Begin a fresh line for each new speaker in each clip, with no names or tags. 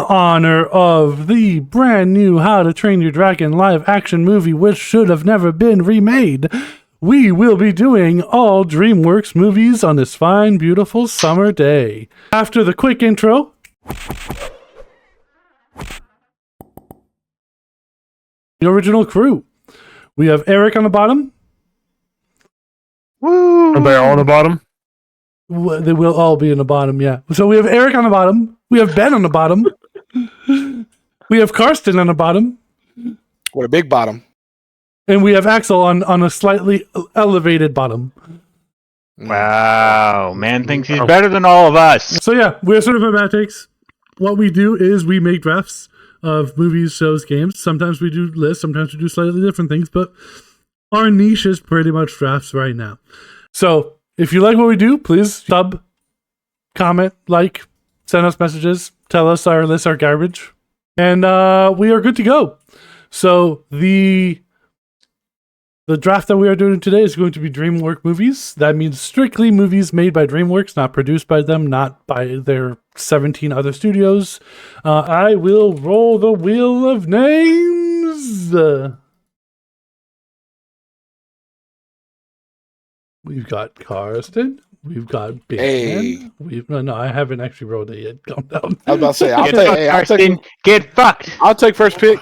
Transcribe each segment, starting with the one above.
honor of the brand new How to Train Your Dragon live action movie, which should have never been remade, we will be doing all DreamWorks movies on this fine, beautiful summer day. After the quick intro, the original crew. We have Eric on the bottom.
Woo! Are they all on the bottom?
They will all be in the bottom, yeah. So we have Eric on the bottom. We have Ben on the bottom. We have Karsten on the bottom.
What a big bottom.
And we have Axel on a slightly elevated bottom.
Wow, man thinks he's better than all of us.
So yeah, we're sort of fanatics. What we do is we make drafts of movies, shows, games. Sometimes we do lists, sometimes we do slightly different things, but our niche is pretty much drafts right now. So if you like what we do, please sub, comment, like, send us messages, tell us our lists are garbage, and we are good to go. So the draft that we are doing today is going to be DreamWorks movies. That means strictly movies made by DreamWorks, not produced by them, not by their 17 other studios. I will roll the wheel of names. We've got Karsten. We've got Ben.
Hey.
No, I haven't actually rolled it yet. Calm down.
I was about to say,
Get fucked.
I'll take first pick.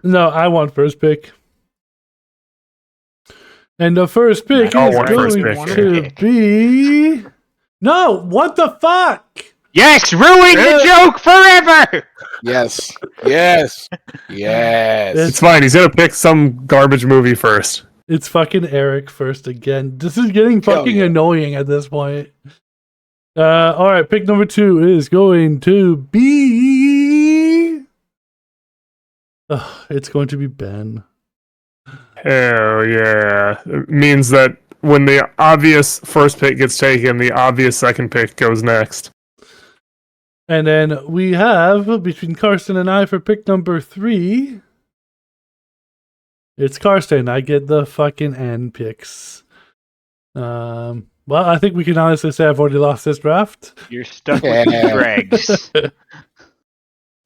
No, I want first pick. And the first pick is going to be... No, what the fuck?
Yes, ruin the joke forever.
Yes.
It's fine. He's gonna pick some garbage movie first.
It's fucking Eric first again. This is getting fucking annoying at this point. All right, pick number 2 is going to be... it's going to be Ben.
Hell yeah. It means that when the obvious first pick gets taken, the obvious second pick goes next.
And then we have, between Karsten and I for pick number 3... It's Karsten. I get the fucking end picks. Well, I think we can honestly say I've already lost this draft.
You're stuck with the dregs.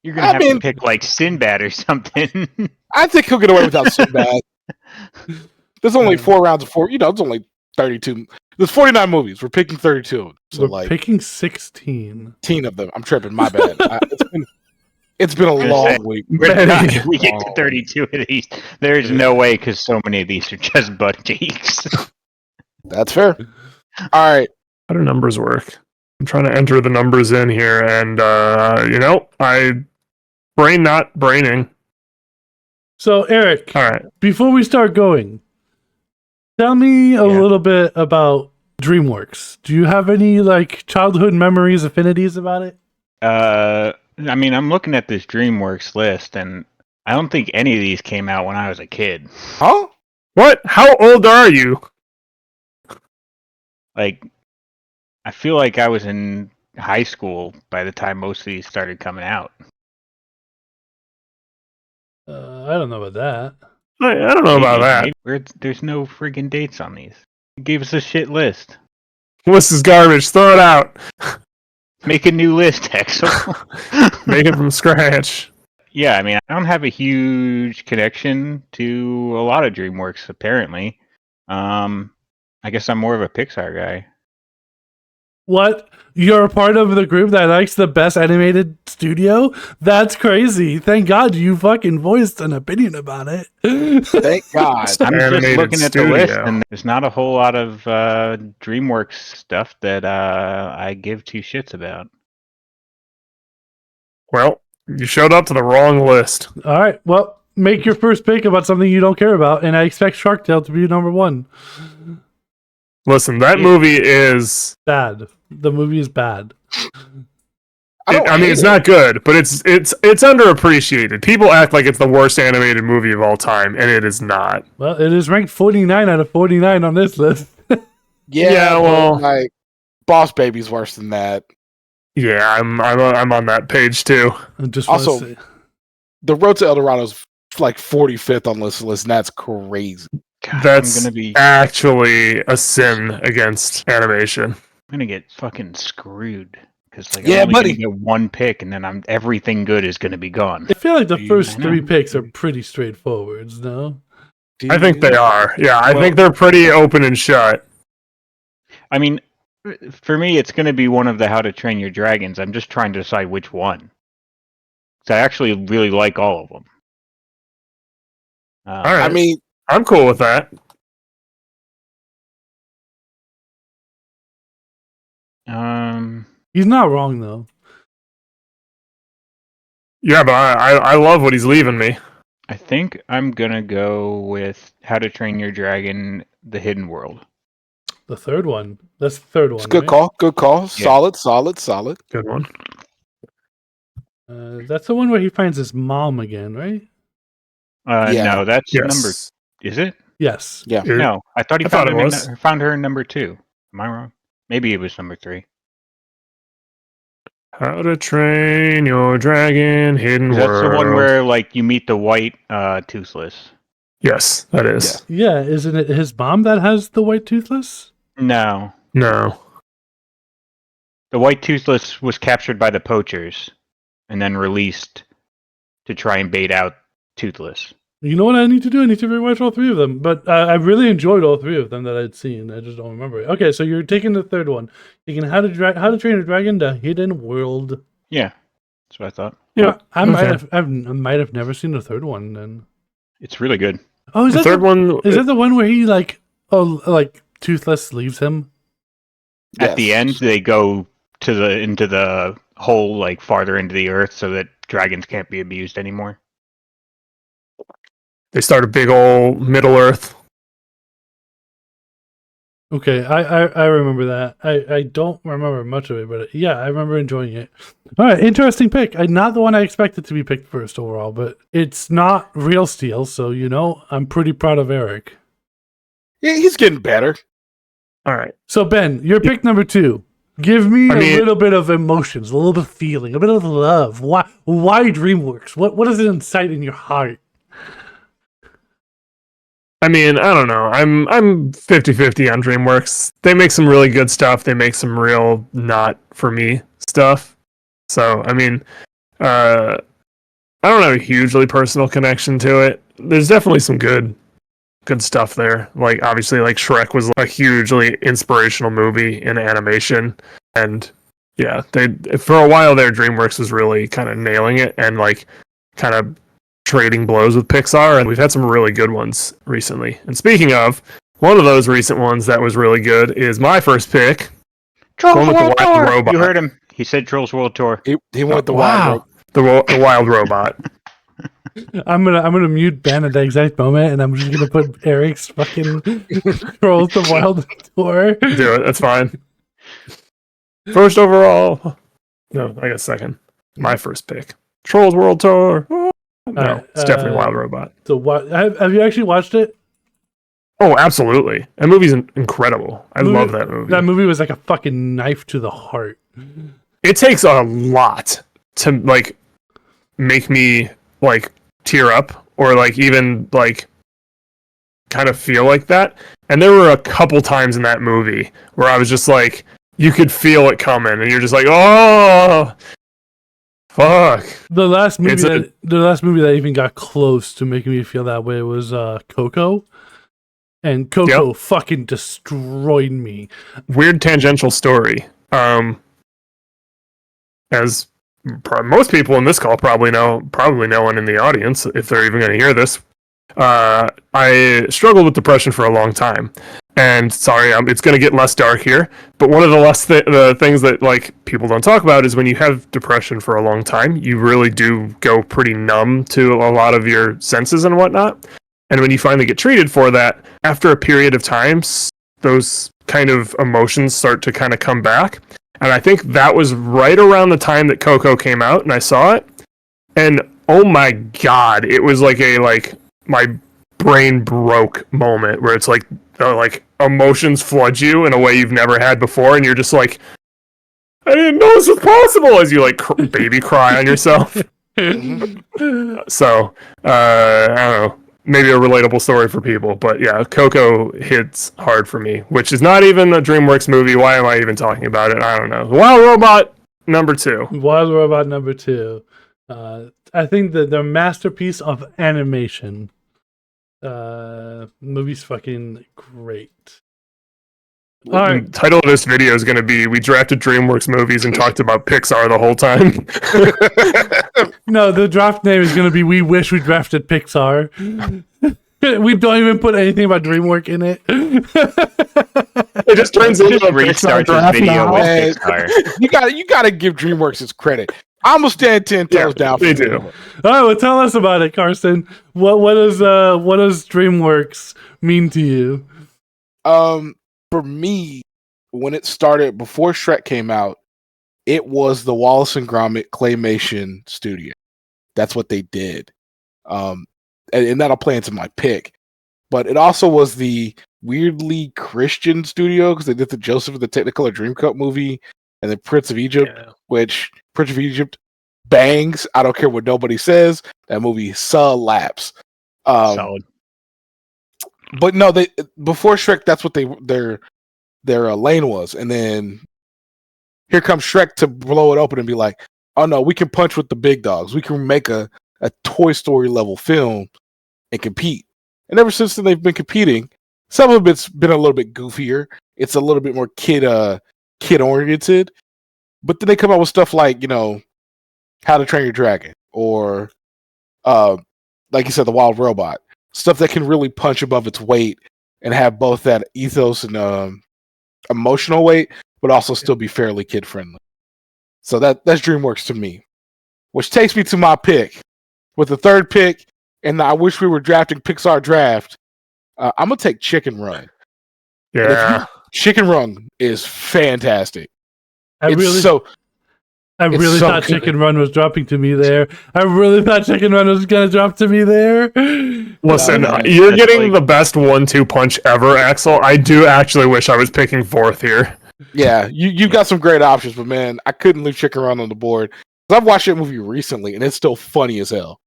You're going to have to pick like Sinbad or something.
I think he'll get away without Sinbad. There's only 4 rounds of 4. It's only 32. There's 49 movies. We're picking 32 of them. So
we're picking 16.
10 of them. I'm tripping. My bad. It's been a long week.
We get to 32 of these. There's no way because so many of these are just butt cheeks.
That's fair. All right.
How do numbers work? I'm trying to enter the numbers in here, and brain not braining.
So Eric,
all right.
Before we start going, tell me a little bit about DreamWorks. Do you have any childhood memories, affinities about it?
I mean, I'm looking at this DreamWorks list, and I don't think any of these came out when I was a kid.
Huh?
What? How old are you?
I feel like I was in high school by the time most of these started coming out.
I don't know about that.
I don't know about that.
There's no friggin' dates on these. You gave us a shit list.
This is garbage. Throw it out.
Make a new list, Axel.
Make it from scratch.
Yeah, I mean, I don't have a huge connection to a lot of DreamWorks, apparently. I guess I'm more of a Pixar guy.
What? You're a part of the group that likes the best animated studio? That's crazy. Thank God you fucking voiced an opinion about it.
Thank God.
I'm just looking at the list, and there's not a whole lot of DreamWorks stuff that I give 2 shits about.
Well, you showed up to the wrong list.
All right. Well, make your first pick about something you don't care about, and I expect Shark Tale to be number 1.
Listen, that movie is
bad. The movie is bad.
It's not good, but it's underappreciated. People act like it's the worst animated movie of all time, and it is not.
Well, it is ranked 49 out of 49 on this list.
well,
Boss Baby's worse than that.
Yeah, I'm on that page too.
Also, The Road to El Dorado's 45th on this list, and that's crazy.
God,
that's actually a sin against animation.
I'm gonna get fucking screwed because like
Yeah,
I'm only
buddy.
gonna get one pick, and then everything good is gonna be gone.
I feel like the first
I
three
know.
picks are pretty straightforward, no?
I think they are. Yeah, I
Well-
think they're pretty open and shut.
I mean, for me, it's gonna be one of the How to Train Your Dragons. I'm just trying to decide which one. So I actually really like all of them.
All right.
I mean,
I'm cool with that.
He's not wrong though.
Yeah, but I love what he's leaving me.
I think I'm gonna go with How to Train Your Dragon: The Hidden World.
The third one. That's the third one.
it's a good
right?
call. Good call.
Yeah.
Solid.
Good one.
That's the one where he finds his mom again, right?
Yeah.
No, that's
Yes.
number. Is it?
Yes.
Yeah.
It-
No, I thought he
I thought
found
it
her
was.
found her in number 2. Am I wrong? Maybe it was number 3.
How to Train Your Dragon: Hidden
That's
World.
the one where like you meet the white toothless.
Yes, that is.
Yeah, isn't it his mom that has the white toothless?
No,
No.
the white toothless was captured by the poachers, and then released to try and bait out toothless.
You know what I need to do? I need to rewatch all three of them. But I really enjoyed all three of them that I'd seen. I just don't remember it. Okay, so you're taking the third one. Taking How to Train a Dragon: The Hidden World.
Yeah, that's what I thought.
Yeah.
I might
okay.
have I might have never seen the third one then.
It's really good.
Oh, is
The
that
third one.
Is that the one where he like Toothless leaves him?
At the end, they go to into the hole, like farther into the earth, so that dragons can't be abused anymore.
They start a big old Middle Earth.
Okay, I remember that. I don't remember much of it, but yeah, I remember enjoying it. All right, interesting pick. Not the one I expected to be picked first overall, but it's not Real Steel, so I'm pretty proud of Eric.
Yeah, he's getting better.
All right.
So Ben, your pick number 2. Give me
I
a
mean-
little bit of emotions, a little bit of feeling, a bit of love. Why DreamWorks? What does it incite in your heart?
I mean, I don't know. I'm 50-50 on DreamWorks. They make some really good stuff. They make some real not for me stuff. So, I mean, I don't have a hugely personal connection to it. There's definitely some good stuff there. Like obviously like Shrek was a hugely inspirational movie in animation, and yeah, they for a while there DreamWorks was really kind of nailing it and like kind of trading blows with Pixar, and we've had some really good ones recently. And speaking of, one of those recent ones that was really good is my first pick. Going with the Wild Robot.
You heard him. He said Trolls World Tour.
He went the
Wow.
wild.
The Wild Robot.
I'm gonna mute Ben at the exact moment, and I'm just gonna put Eric's fucking Trolls the Wild Tour.
Do it. That's fine. First overall. No, I guess second. My first pick. Trolls World Tour. No,
Alright,
it's definitely Wild Robot.
So what? Have you actually watched it?
Oh, absolutely. That movie's incredible. I love that movie.
That movie was like a fucking knife to the heart.
It takes a lot to like make me like tear up or like even like kind of feel like that. And there were a couple times in that movie where I was just like, you could feel it coming, and you're just like, oh, fuck.
The last movie
It's
that even got close to making me feel that way was Coco. And Coco fucking destroyed me.
Weird tangential story. As most people in this call probably no one in the audience, if they're even going to hear this, I struggled with depression for a long time. And sorry, it's going to get less dark here, but one of the things that like people don't talk about is when you have depression for a long time, you really do go pretty numb to a lot of your senses and whatnot. And when you finally get treated for that, after a period of time, those kind of emotions start to kind of come back. And I think that was right around the time that Coco came out, and I saw it. And oh my god, it was like my brain broke moment where it's like emotions flood you in a way you've never had before, and you're just like, I didn't know this was possible, as you like baby cry on yourself. So I don't know. Maybe a relatable story for people, but yeah, Coco hits hard for me, which is not even a DreamWorks movie. Why am I even talking about it? I don't know. Wild Robot, number 2.
Wild Robot number 2. I think the masterpiece of animation. Movie's fucking great. All right.
The title of this video is going to be "We drafted DreamWorks movies and talked about Pixar the whole time."
No, the draft name is going to be "We Wish We Drafted Pixar." We don't even put anything about DreamWorks in it.
It just turns into a Pixar
Restart this
draft
video
now.
with
Man,
Pixar.
you gotta give DreamWorks its credit. I'm gonna stand 10 toes down for
they do.
DreamWorks.
All right, well, tell us about it, Karsten. What does DreamWorks mean to you?
For me, when it started before Shrek came out, it was the Wallace and Gromit claymation studio. That's what they did. And that'll play into my pick. But it also was the weirdly Christian studio because they did the Joseph and the Technicolor Dreamcoat movie and the Prince of Egypt, which Prince of Egypt bangs. I don't care what nobody says. That movie slaps.
Solid.
But no, they before Shrek, that's what their lane was, and then here comes Shrek to blow it open and be like, "Oh no, we can punch with the big dogs. We can make a Toy Story level film and compete." And ever since then, they've been competing. Some of it's been a little bit goofier. It's a little bit more kid oriented. But then they come out with stuff like How to Train Your Dragon or like you said, The Wild Robot. Stuff that can really punch above its weight and have both that ethos and emotional weight, but also still be fairly kid friendly. So that's DreamWorks to me. Which takes me to my pick. With the third pick, and I wish we were drafting Pixar Draft, I'm gonna take Chicken Run.
Yeah.
Chicken Run is fantastic.
I really
so
thought
good.
Chicken Run was dropping to me there. I really thought Chicken Run was going to drop to me there.
Listen,
No,
you're
that's
getting the best 1-2 punch ever, Axel. I do actually wish I was picking 4th here.
Yeah, you got some great options, but man, I couldn't leave Chicken Run on the board. I've watched that movie recently, and it's still funny as hell.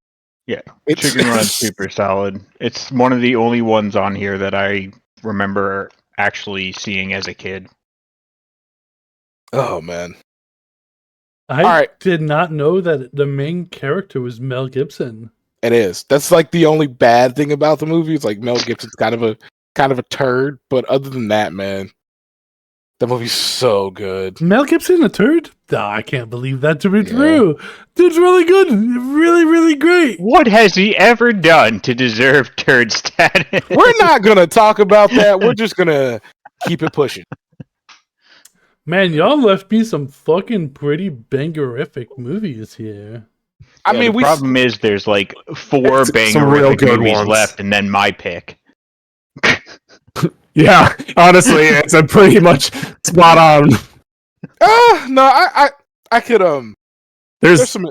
Yeah,
It's,
Chicken Run's super solid. It's one of the only ones on here that I remember actually seeing as a kid.
Oh man,
I
All right.
did not know that the main character was Mel Gibson.
it is. That's like the only bad thing about the movie. It's like Mel Gibson's kind of a turd, but other than that, man, the movie's so good.
Mel Gibson, a turd? Oh, I can't believe that to be true. Dude's really good. Really, really great.
What has he ever done to deserve turd status?
We're not gonna talk about that. We're just gonna keep it pushing.
Man, y'all left me some fucking pretty bangerific movies here.
I mean,
the problem is there's like 4
Some real
banger
good
movies
ones.
left, and then my pick.
Yeah, honestly, it's a pretty much spot on.
no, I could there's some.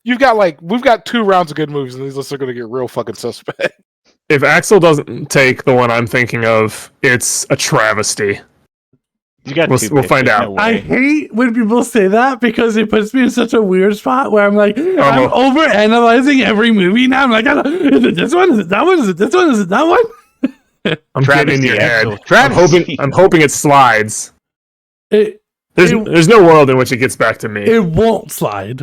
We've got 2 rounds of good movies, and these lists are gonna get real fucking suspect.
If Axel doesn't take the one I'm thinking of, it's a travesty.
You got
We'll
2
find
picks, there's
out.
no
I
way.
hate when people say that because it puts me in such a weird spot where I'm like, I'm
Uh-huh.
overanalyzing every movie now. I'm like, is it this one? Is it that one? Is it this one? Is it that one?
I'm getting in your head.
Axel.
I'm hoping it slides.
It
There's no world in which it gets back to me.
it won't slide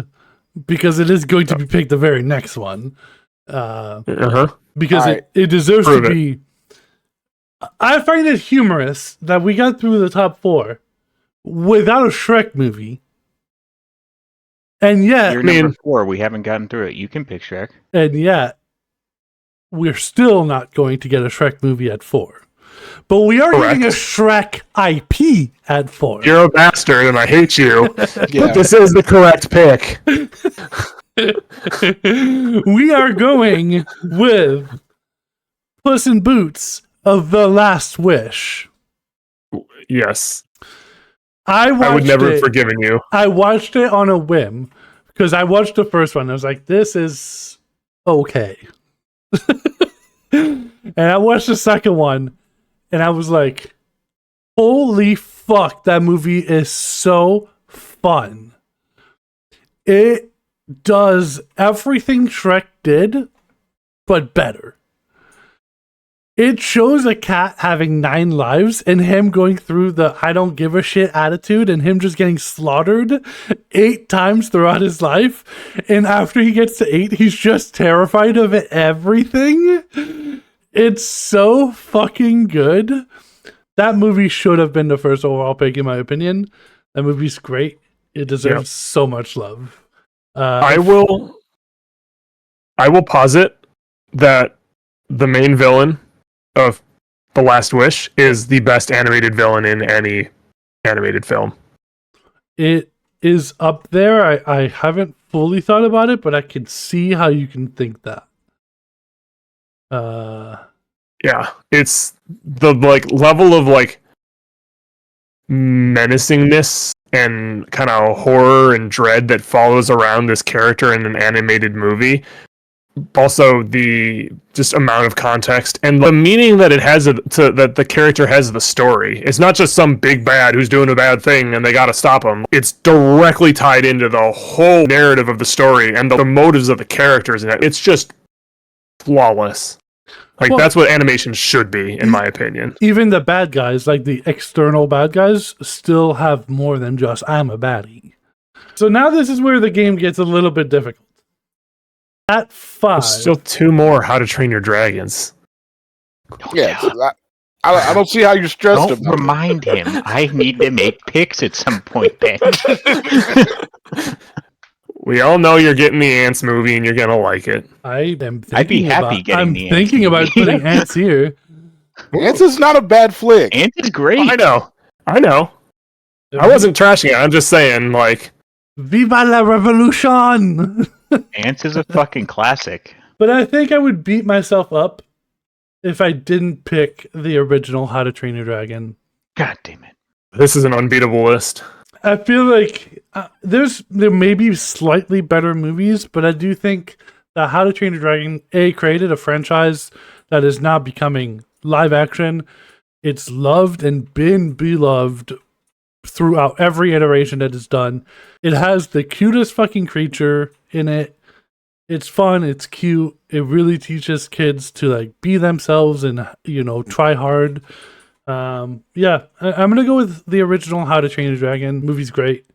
because it is going to be picked the very next one.
Uh-huh.
Because
All right.
it deserves
Prove
to
it.
be. I find it humorous that we got through the top 4 without a Shrek movie. And yet,
You're number 4. We haven't gotten through it. You can pick Shrek.
We're still not going to get a Shrek movie at 4. But we are getting a Shrek IP at 4.
You're a bastard, and I hate you.
Yeah.
But this is the correct pick.
We are going with Puss in Boots of The Last Wish.
Yes,
I
would never have forgiven you.
I watched it on a whim because I watched the first one. I was like, this is okay. And I watched the second one and I was like, holy fuck, that movie is so fun. It does everything Shrek did, but better. It shows a cat having 9 lives and him going through the I don't give a shit attitude and him just getting slaughtered 8 times throughout his life. And after he gets to 8, he's just terrified of everything. It's so fucking good. That movie should have been the first overall pick, in my opinion. That movie's great. It deserves so much love.
I will posit that the main villain of The Last Wish is the best animated villain in any animated film.
It is up there. I haven't fully thought about it, but I can see how you can think that.
Yeah, it's the level of menacingness and kind of horror and dread that follows around this character in an animated movie. Also, the just amount of context and the meaning that it has that the character has the story. It's not just some big bad who's doing a bad thing and they got to stop him. It's directly tied into the whole narrative of the story and the motives of the characters, and it's just flawless. That's what animation should be, in my opinion.
Even the bad guys, like the external bad guys, still have more than just I'm a baddie. So now this is where the game gets a little bit difficult. At 5.
There's still 2 more How to Train Your Dragons.
Yeah, I don't see how you're stressed
Don't
about
remind him. I need to make picks at some point, Ben.
We all know you're getting the Ants movie and you're gonna like it.
I'd be happy getting the Ants
thinking about
movie.
putting Ants here.
Ants is not a bad flick.
Ants is great.
I know. I wasn't trashing it. I'm just saying,
Viva la revolution!
Ants is a fucking classic.
But I think I would beat myself up if I didn't pick the original How to Train Your Dragon.
God damn it.
this is an unbeatable list.
I feel like there may be slightly better movies, but I do think that How to Train Your Dragon created a franchise that is now becoming live action. It's loved and been beloved throughout every iteration that it's done. It has the cutest fucking creature in it. It's fun, it's cute. It really teaches kids to be themselves and try hard. I'm gonna go with the original How to Train Your Dragon. Movie's great.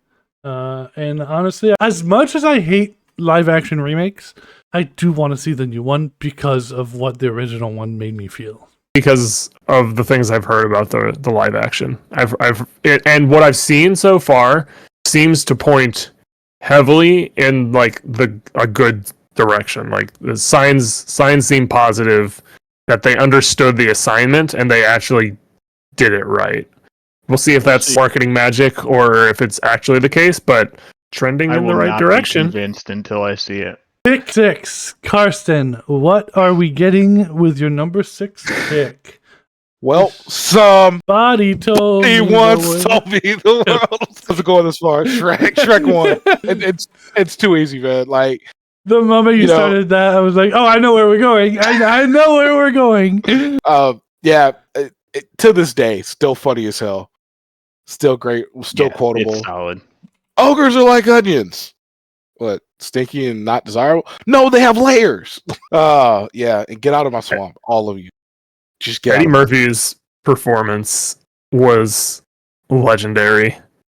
And honestly, as much as I hate live action remakes, I do want to see the new one because of what the original one made me feel.
Because of the things I've heard about the live action, and what I've seen so far seems to point heavily in a good direction. The signs seem positive that they understood the assignment and they actually did it right. We'll see if that's marketing magic or if it's actually the case, but trending in the right direction.
I will not be convinced until I see it.
Pick 6. Karsten, what are we getting with your number 6 pick?
Well, somebody
told me
once told me the world doesn't go this far. Shrek 1. It's too easy, man.
The moment you started that, I was like, oh, I know where we're going. I know where we're going.
To this day, still funny as hell. Still great. Still quotable.
It's solid.
Ogres are like onions. What? Stinky and not desirable? No, they have layers. And get out of my swamp, all of you. Just get
Eddie Murphy's performance was legendary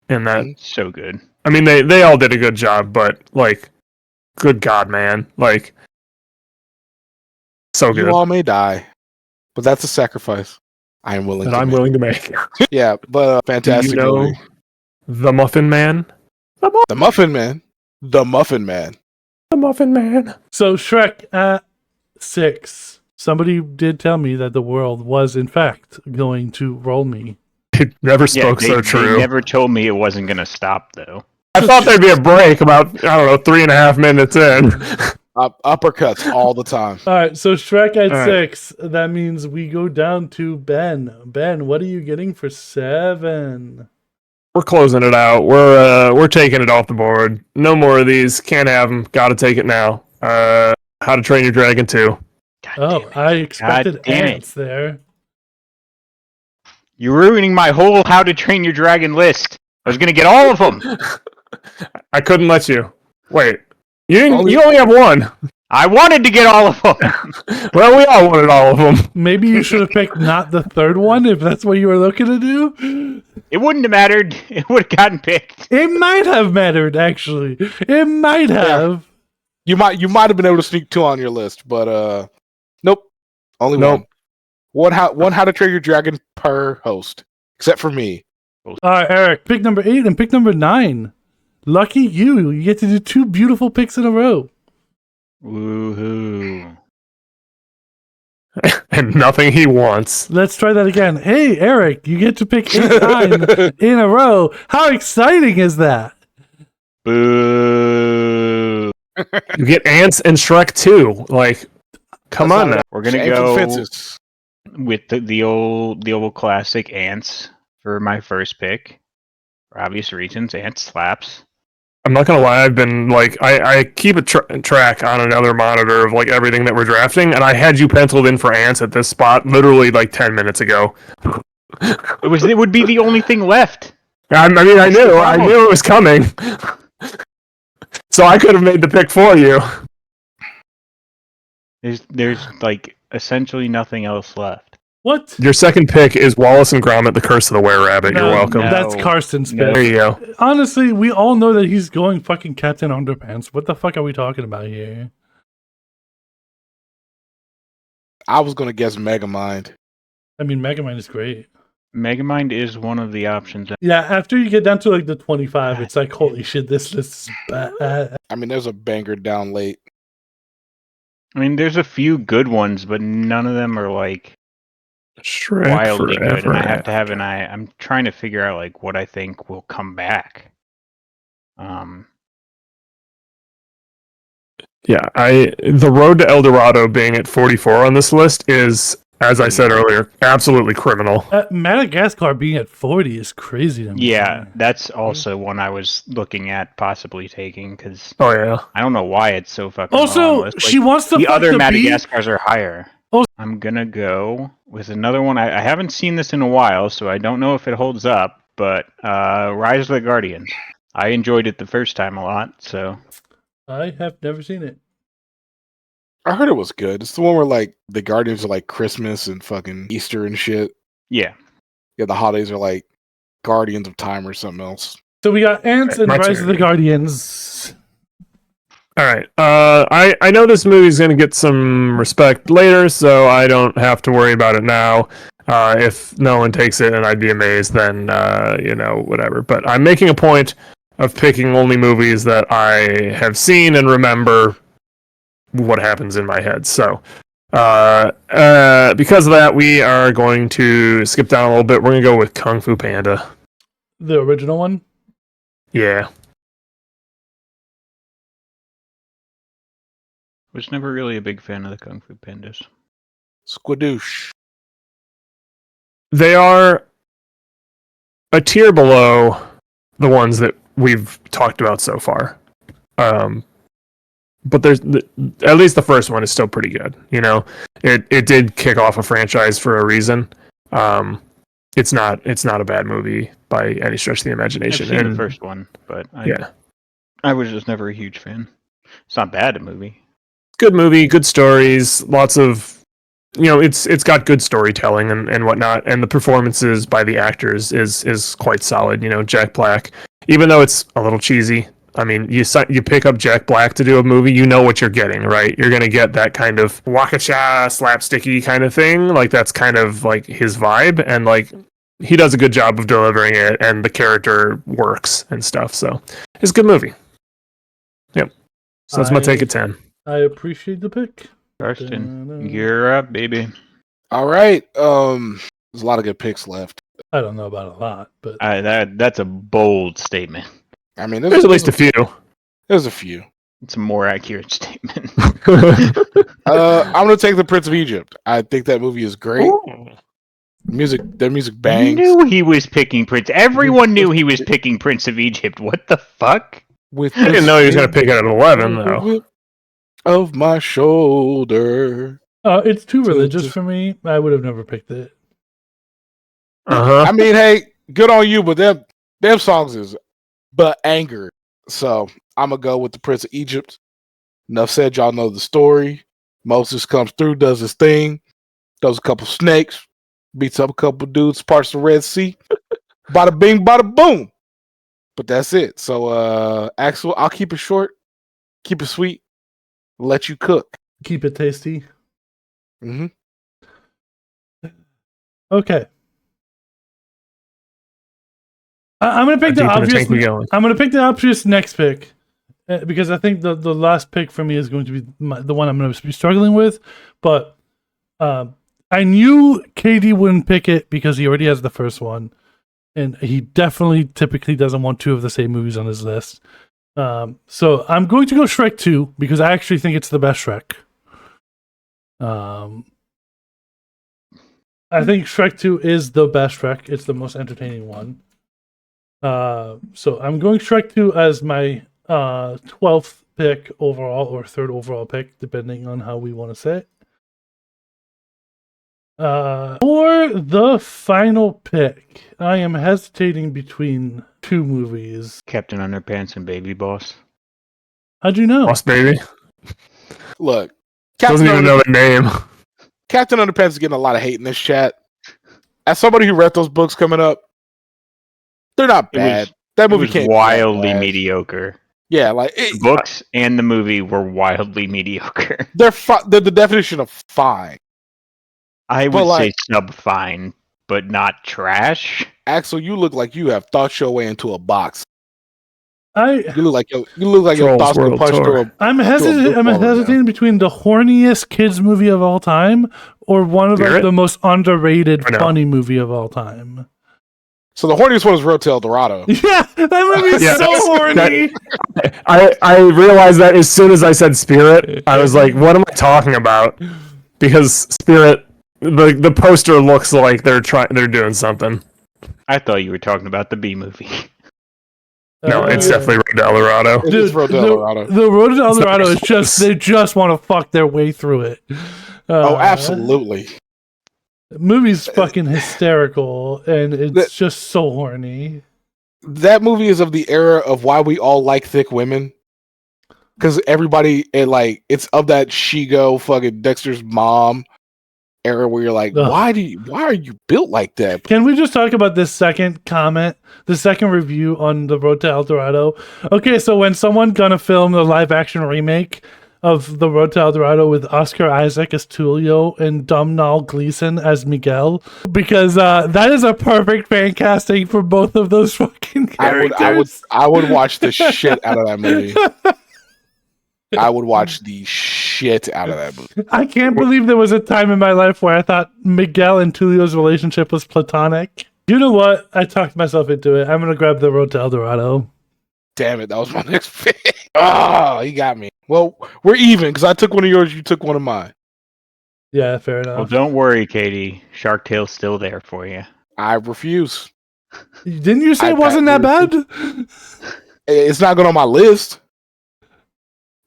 in that.
So good.
I mean, they all did a good job, but good God, man, so good.
You all may die, but that's a sacrifice I am willing.
I'm willing to make.
Yeah, but fantastic. Movie.
The Muffin Man.
The Muffin Man. The Muffin Man.
The Muffin Man.
So Shrek at 6. Somebody did tell me that the world was in fact going to roll me.
It never spoke so true.
They never told me it wasn't going to stop, though.
I thought there'd be a break about 3.5 minutes in.
Uppercuts all the time.
All right, so Shrek at 6. That means we go down to Ben. Ben, what are you getting for 7?
We're closing it out. We're taking it off the board. No more of these. Can't have them. Got to take it now. How to Train Your Dragon 2.
I expected ants there.
You're ruining my whole How to Train Your Dragon list. I was going to get all of them.
I couldn't let you. Wait. You only have one.
I wanted to get all of them.
Well, we all wanted all of them.
Maybe you should have picked not the third one if that's what you were looking to do.
It wouldn't have mattered. It would have gotten picked.
It might have mattered, actually. It might have.
You might have been able to sneak 2 on your list, but nope. Only
Nope.
one. One How to Train Your Dragon per host, except for me.
All right, Eric, pick number 8 and pick number 9. Lucky you. You get to do 2 beautiful picks in a row.
Woohoo.
And nothing he wants.
Let's try that again. Hey, Eric, you get to pick 8 9 in a row. How exciting is that?
Boo.
You get Ants and Shrek too. Like, come
That's
on
not
now.
We're gonna
Shame for
go
fences.
with the old classic Ants for my first pick. For obvious reasons, Ants slaps.
I'm not gonna lie. I've been like, I keep a track on another monitor of like everything that we're drafting, and I had you penciled in for Ants at this spot literally like 10 minutes ago.
It would be the only thing left.
I mean, I knew it was coming. So I could have made the pick for you.
There's like essentially nothing else left.
What?
Your second pick is Wallace and Gromit: The Curse of the Were-Rabbit. You're welcome.
no.
That's Carson's
No.
pick.
There you go.
Honestly, we all know that he's going fucking Captain Underpants. What the fuck are we talking about here?
I was gonna guess Megamind.
I mean, Megamind is great.
Megamind is one of the options.
Yeah, after you get down to like the 25, it's like, holy shit, this list is bad.
I mean, there's a banger down late.
I mean, there's a few good ones, but none of them are like
Shrek
wildly good.
forever.
And I have to have an eye. I'm trying to figure out like what I think will come back.
Yeah, the road to El Dorado being at 44 on this list is, as I said earlier, absolutely criminal.
Madagascar being at 40 is crazy to me.
Yeah, that's also one I was looking at possibly taking because
Oh yeah.
I don't know why it's so fucking low on the
Also,
list. Like,
she wants to
the
fuck
other
the bee.
Madagascars are higher.
Oh.
I'm gonna go with another one. I haven't seen this in a while, so I don't know if it holds up. But Rise of the Guardians. I enjoyed it the first time a lot. So
I have never seen it.
I heard it was good. It's the one where like the Guardians are like Christmas and fucking Easter and shit.
yeah,
Yeah, the holidays are like Guardians of Time or something else.
So we got Ants and
My
Rise
turn.
of the Guardians.
All right. I know this movie's gonna get some respect later, so I don't have to worry about it now. If no one takes it and I'd be amazed, then whatever. But I'm making a point of picking only movies that I have seen and remember what happens in my head. So because of that, we are going to skip down a little bit. We're gonna go with Kung Fu Panda.
The original one.
Yeah.
was never really a big fan of the Kung Fu Pandas.
Squidoosh.
They are a tier below the ones that we've talked about so far. But there's at least the first one is still pretty good. You know, it did kick off a franchise for a reason. It's not a bad movie by any stretch of the
I've
imagination.
seen the first one, but I was just never a huge fan. It's not bad a movie.
Good movie, good stories, lots of, it's got good storytelling and whatnot, and the performances by the actors is quite solid. Jack Black, even though it's a little cheesy. I mean, you pick up Jack Black to do a movie, you know what you're getting, right? You're gonna get that kind of waka-cha, slapsticky kind of thing. Like that's kind of like his vibe, and like he does a good job of delivering it, and the character works and stuff. So it's a good movie. Yep. So that's my take at 10.
I appreciate the pick.
Karsten, you're up, baby.
All right. There's a lot of good picks left.
I don't know about a lot, but
That's a bold statement.
I mean,
There's at least a few.
There's a few.
It's a more accurate statement.
I'm gonna take The Prince of Egypt. I think that movie is great. Their music
I
bangs.
knew he was picking Prince. Everyone knew he was picking Prince of Egypt. What the fuck?
With
I didn't know he was going to pick it at 11, though.
Of my shoulder.
It's too religious for me. I would have never picked it.
Uh-huh.
I mean, hey, good on you, but them songs is but anger. So I'm gonna go with The Prince of Egypt. Enough said. Y'all know the story. Moses comes through, does his thing, does a couple snakes, beats up a couple dudes, parts the Red Sea. Bada bing, bada boom. But that's it. So, Axel, I'll keep it short, keep it sweet, let you cook.
Keep it tasty.
Mm-hmm.
Okay. I'm gonna pick the obvious. I'm gonna pick the obvious next pick because I think the last pick for me is going to be the one I'm going to be struggling with. But I knew KD wouldn't pick it because he already has the first one, and he definitely typically doesn't want two of the same movies on his list. So I'm going to go Shrek 2 because I actually think it's the best Shrek. I think Shrek 2 is the best Shrek. It's the most entertaining one. So I'm going Shrek 2 as my 12th pick overall, or third overall pick, depending on how we want to say it. For the final pick, I am hesitating between two movies.
Captain Underpants and Baby Boss.
How'd you know?
Boss Baby.
Look,
Doesn't even know the name.
Captain Underpants is getting a lot of hate in this chat. As somebody who read those books coming up, they're not bad. That movie
was wildly mediocre.
Yeah, like
the books and the movie were wildly mediocre.
They're the definition of fine.
I would say sub fine, but not trash.
Axel, you look like you have thought your way into a box.
You
look like your thoughts were punched through a.
I'm hesitating between the horniest kids movie of all time or one of the most underrated funny movie of all time.
So the horniest one is Rotel Dorado.
Yeah, that movie is so horny.
I realized that as soon as I said Spirit, I was like, "What am I talking about?" Because Spirit, the poster looks like they're doing something.
I thought you were talking about the B movie.
No, it's definitely Road to Dorado.
It is Road to Dorado.
The Road to Dorado is just they just want to fuck their way through it.
Oh, absolutely.
The movie's fucking hysterical, and it's just so horny.
That movie is of the era of why we all like thick women. Because everybody, it's of that Shigo fucking Dexter's mom era where you're like, why are you built like that?
Can we just talk about this second comment, the second review on the Road to El Dorado? Okay, so when someone gonna film the live action remake of the Road to El Dorado with Oscar Isaac as Tulio and Domhnall Gleeson as Miguel, because that is a perfect fan casting for both of those fucking characters.
I would watch the shit out of that movie. I would watch the shit out of that movie.
I can't believe there was a time in my life where I thought Miguel and Tulio's relationship was platonic. You know what? I talked myself into it. I'm going to grab the Road to El Dorado.
Damn it. That was my next pick. Oh, you got me. Well, we're even because I took one of yours. You took one of mine.
Yeah, fair enough.
Well, don't worry, Katie. Shark Tale's still there for you.
I refuse.
Didn't you say it wasn't that bad?
It's not going on my list.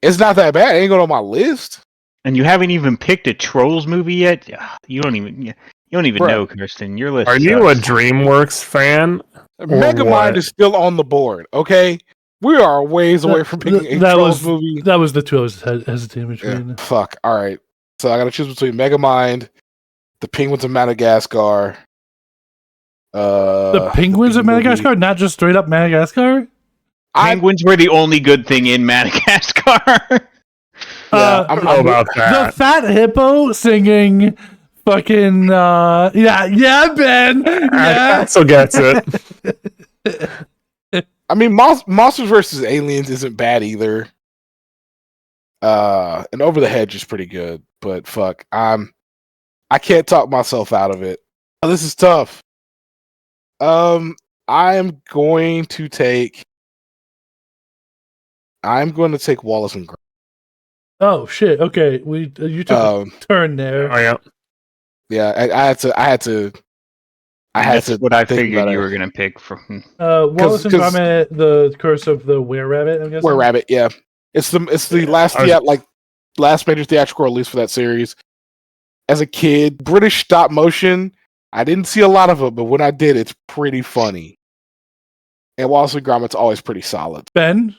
It's not that bad. It ain't going on my list.
And you haven't even picked a Trolls movie yet? You don't even know, Kirsten. Your list
Are you a DreamWorks fan?
Megamind is still on the board, okay? We are a ways away from picking a Trolls movie.
That was the two I was hesitating between.
Yeah, fuck. All right. So I got to choose between Megamind, The Penguins of Madagascar.
The Penguins of Madagascar? Movie. Not just straight up Madagascar?
Penguins were the only good thing in Madagascar.
I don't know about that.
The fat hippo singing fucking Ben. Yeah.
Axel gets it.
I mean, Monsters vs. Aliens isn't bad either. And Over the Hedge is pretty good, but fuck, I can't talk myself out of it. Oh, this is tough. I am going to take Wallace and Gromit.
Oh shit! Okay, you took a turn there.
Oh yeah,
yeah. I had to.
That's what I figured you were gonna pick from.
Wallace and Gromit: The Curse of the Were Rabbit. I'm guessing.
Were Rabbit, yeah. It's the last major theatrical release for that series. As a kid, British stop motion. I didn't see a lot of it, but when I did, it's pretty funny. And Wallace and Gromit's always pretty solid.
Ben.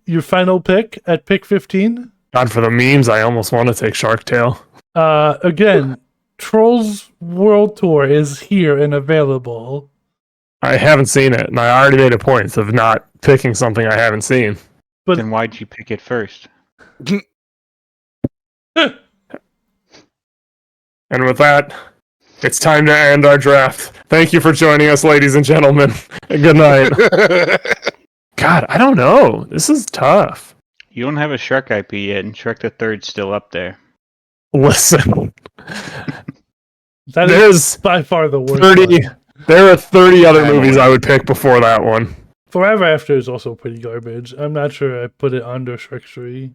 Your final pick at pick 15?
God, for the memes, I almost want to take Shark Tale.
Again, Trolls World Tour is here and available.
I haven't seen it, and I already made a point of not picking something I haven't seen.
But
Then why'd you pick it first?
And with that, it's time to end our draft. Thank you for joining us, ladies and gentlemen. Good night. God, I don't know. This is tough.
You don't have a Shrek IP yet, and Shrek the Third's still up there.
Listen,
that
there's
is by far the worst
30.
one.
There are 30 other movies I would pick before that one.
Forever After is also pretty garbage. I'm not sure I put it under Shrek 3.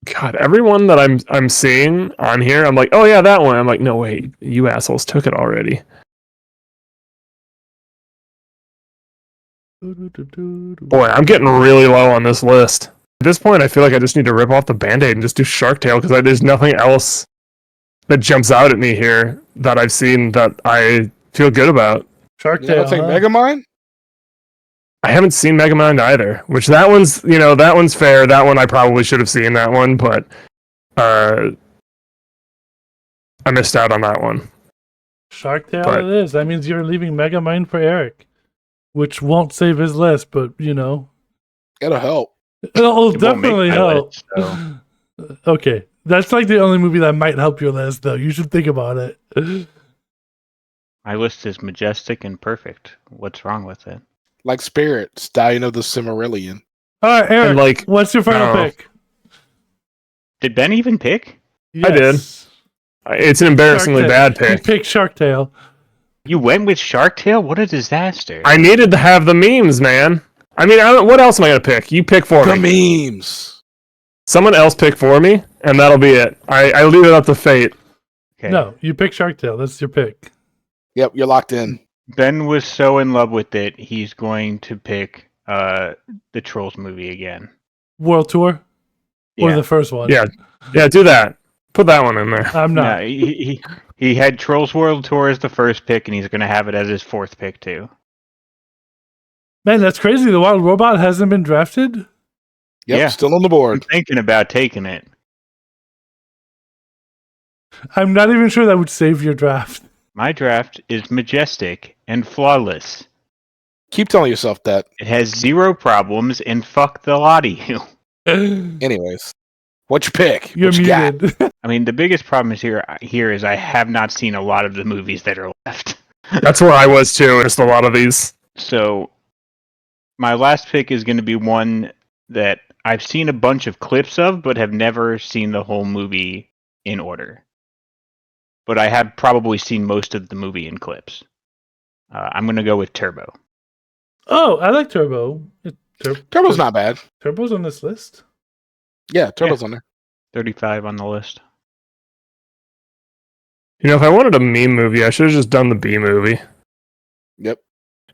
God, everyone that I'm seeing on here, I'm like, oh yeah, that one. I'm like, no wait, you assholes took it already. Boy, I'm getting really low on this list. At this point, I feel like I just need to rip off the Band-Aid and just do Shark Tale because there's nothing else that jumps out at me here that I've seen that I feel good about.
Shark
You
Tale.
want to take
Huh?
Megamind?
I haven't seen Megamind either, which that one's fair. That one I probably should have seen that one, but I missed out on that one.
Shark Tale
But-
it is. That means you're leaving Megamind for Eric, which won't save his list, but
It'll help.
it'll
It won't make
definitely
my
help.
list, so.
Okay, that's like the only movie that might help your list, though. You should think about it.
My list is majestic and perfect. What's wrong with it?
Like Spirit, Stallion of the Cimmerillion.
All right, Eric.
And, like,
what's your final
no.
pick?
Did Ben even pick?
I did.
Yes.
It's an embarrassingly
Shark Tale.
bad
He
pick.
picked Shark Tale.
You went with Shark Tale? What a disaster.
I needed to have the memes, man. I mean, what else am I gonna pick? You pick for
The
me.
memes.
Someone else pick for me, and that'll be it. I leave it up to fate.
Okay.
No, you pick Shark Tale. That's your pick.
Yep, you're locked in.
Ben was so in love with it, he's going to pick the Trolls movie again.
World Tour or
Yeah.
the first one?
Yeah, do that. Put that one in there.
I'm
No,
not.
he had Trolls World Tour as the first pick, and he's going to have it as his fourth pick, too.
Man, that's crazy. The Wild Robot hasn't been drafted.
Yep,
Yeah.
still on the
I'm
board.
thinking about taking it.
I'm not even sure that would save your draft.
My draft is majestic and flawless.
Keep telling yourself that.
It has 0 problems, and fuck the lot of you.
Anyways, what's your pick?
You're
What you got?
muted.
I mean, the biggest problem is here is I have not seen a lot of the movies that are left.
That's where I was too. Just a lot of these.
So, my last pick is going to be one that I've seen a bunch of clips of, but have never seen the whole movie in order. But I have probably seen most of the movie in clips. I'm going to go with Turbo.
Oh, I like Turbo.
Turbo's not bad.
Turbo's on this list.
Yeah, Turbo's on there.
35 on the list.
You know, if I wanted a meme movie, I should have just done the B movie.
Yep.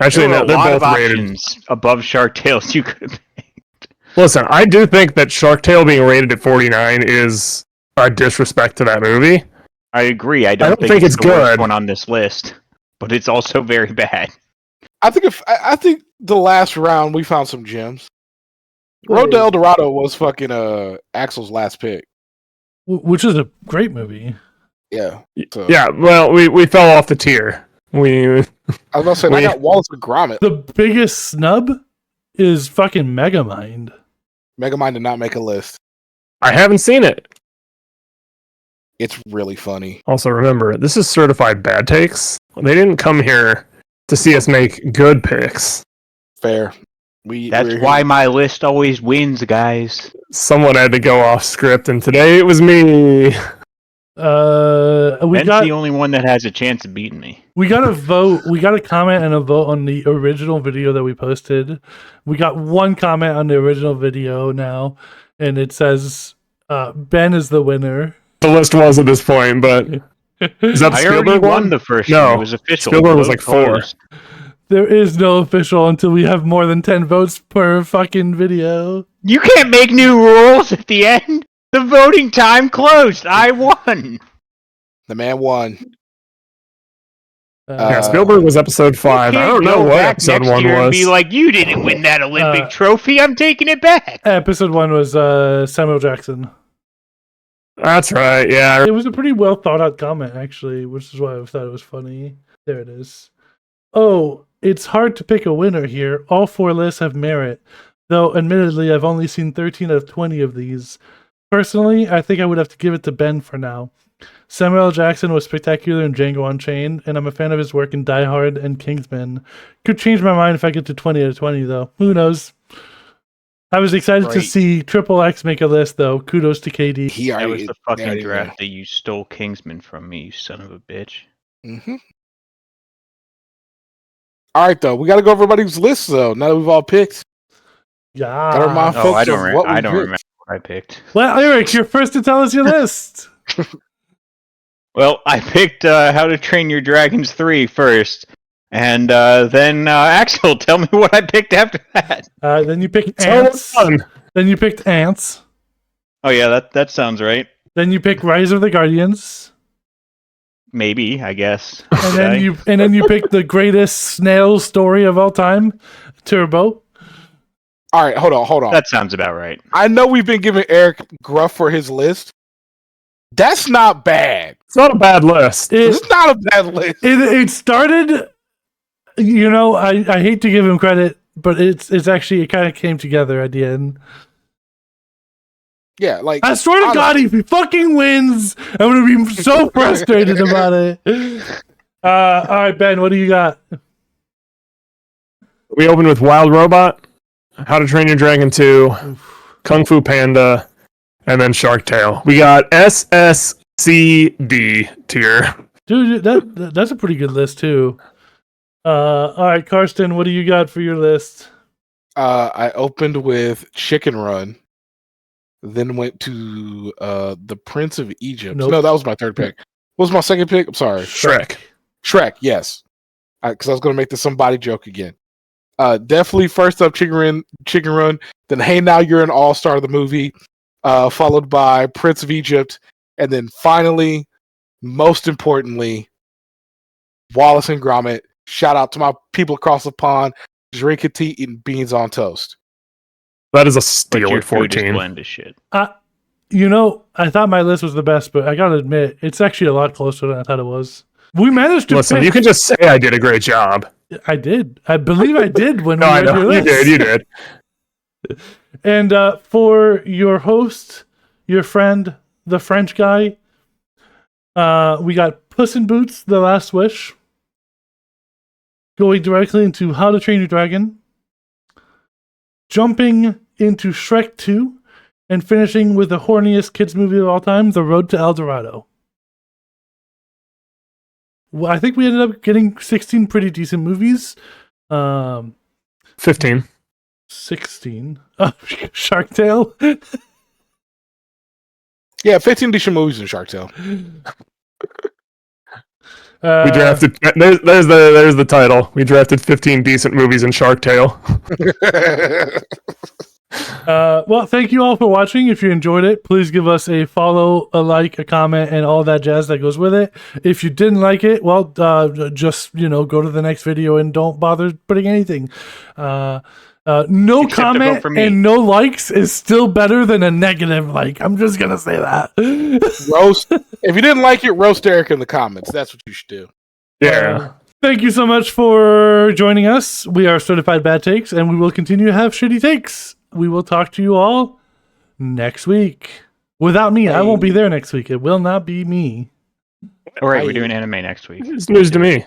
Actually,
There were
no,
a
they're
lot of
both rated.
options above Shark Tales you could have picked.
Listen, I do think that Shark Tale being rated at 49 is a disrespect to that movie.
I agree. I don't
think it's
the worst
good.
one on this list, but it's also very bad.
I think the last round we found some gems. Road to El Dorado was fucking Axel's last pick.
Which is a great movie.
Yeah. So,
Yeah, well, we fell off the tier.
I was about to say, I got Wallace and Gromit.
The biggest snub is fucking Megamind.
Megamind did not make a list.
I haven't seen it.
It's really funny.
Also, remember, this is certified bad takes. They didn't come here to see us make good picks.
Fair.
That's
we're
why
here.
my list always wins, guys.
Someone had to go off script, and today it was me.
We
Ben's
got
the only one that has a chance of beating me.
we got a vote. We got a comment and a vote on the original video that we posted. We got one comment on the original video now, and it says Ben is the winner.
The list was at this point, but is that the
I already
Spielberg
won
one?
the first
No,
one. It was official.
Spielberg was
Vote
like 4.
closed.
There is no official until we have more than 10 votes per fucking video.
You can't make new rules at the end. The voting time closed. I won.
The man won.
Yeah, Spielberg was episode 5. I don't know what episode 1 was.
And be like, you didn't win that Olympic trophy. I'm taking it back.
Episode 1 was Samuel Jackson.
That's right. Yeah.
It was a pretty well thought out comment, actually, which is why I thought it was funny. There it is. Oh, it's hard to pick a winner here. All 4 lists have merit, though admittedly I've only seen 13 out of 20 of these. Personally, I think I would have to give it to Ben for now. Samuel L. Jackson was spectacular in Django Unchained, and I'm a fan of his work in Die Hard and Kingsman. Could change my mind if I get to 20 out of 20, though. Who knows? I was excited to see Triple X make a list, though. Kudos to KD.
That was the fucking draft that you stole Kingsman from me, you son of a bitch.
Mm-hmm. All right, though. We got to go over everybody's list, though, now that we've all picked.
Yeah.
I don't remember what I picked.
Well, Eric, you're first to tell us your list.
Well, I picked How to Train Your Dragons 3 first. And then Axel, tell me what I picked after that.
Then you picked Ants. Then you picked Ants.
Oh yeah, that sounds right.
Then you picked Rise of the Guardians.
Maybe, I guess.
And then you picked the greatest snail story of all time, Turbo.
All right, hold on.
That sounds about right.
I know we've been giving Eric gruff for his list. That's not bad.
It's not a bad list.
It's not a bad list.
It started. You know, I hate to give him credit, but it's actually, it kind of came together at the end.
Yeah, like
I swear to God, if he fucking wins, I'm gonna be so frustrated about it. All right, Ben, what do you got?
We opened with Wild Robot, How to Train Your Dragon 2, Kung Fu Panda, and then Shark Tale. We got SSCD tier.
Dude, that's a pretty good list too. All right, Karsten, what do you got for your list?
I opened with Chicken Run, then went to The Prince of Egypt.
Nope.
No, that was my third pick. What was my second pick? I'm sorry.
Shrek,
yes. Because I was going to make the somebody joke again. Definitely first up, Chicken Run. Then Hey Now You're an All-Star of the movie, followed by Prince of Egypt, and then finally, most importantly, Wallace and Gromit. Shout out to my people across the pond, drinking tea, eating beans on toast.
That is a steal
your
at 14.
Blend of shit.
You know, I thought my list was the best, but I gotta admit, it's actually a lot closer than I thought it was. We managed to
Listen, you can just say I did a great job.
I did. I believe I did when
No,
we
I
read
know.
your list.
You did.
And for your host, your friend, the French guy, we got Puss in Boots, The Last Wish. Going directly into How to Train Your Dragon. Jumping into Shrek 2. And finishing with the horniest kids movie of all time, The Road to El Dorado. Well, I think we ended up getting 16 pretty decent movies.
15.
16. Oh, Shark Tale.
Yeah, 15 decent movies in Shark Tale.
We drafted. There's the title. We drafted 15 decent movies in Shark Tale.
Well, thank you all for watching. If you enjoyed it, please give us a follow, a like, a comment, and all that jazz that goes with it. If you didn't like it, well, just go to the next video and don't bother putting anything. No
Except
comment and no likes is still better than a negative like. I'm just gonna say that.
Roast. If you didn't like it, roast Eric in the comments. That's what you should do.
Yeah.
Thank you so much for joining us. We are Certified Bad Takes, and we will continue to have shitty takes. We will talk to you all next week. Without me, I won't be there next week. It will not be me.
All right, we're doing anime next week.
It's news to me.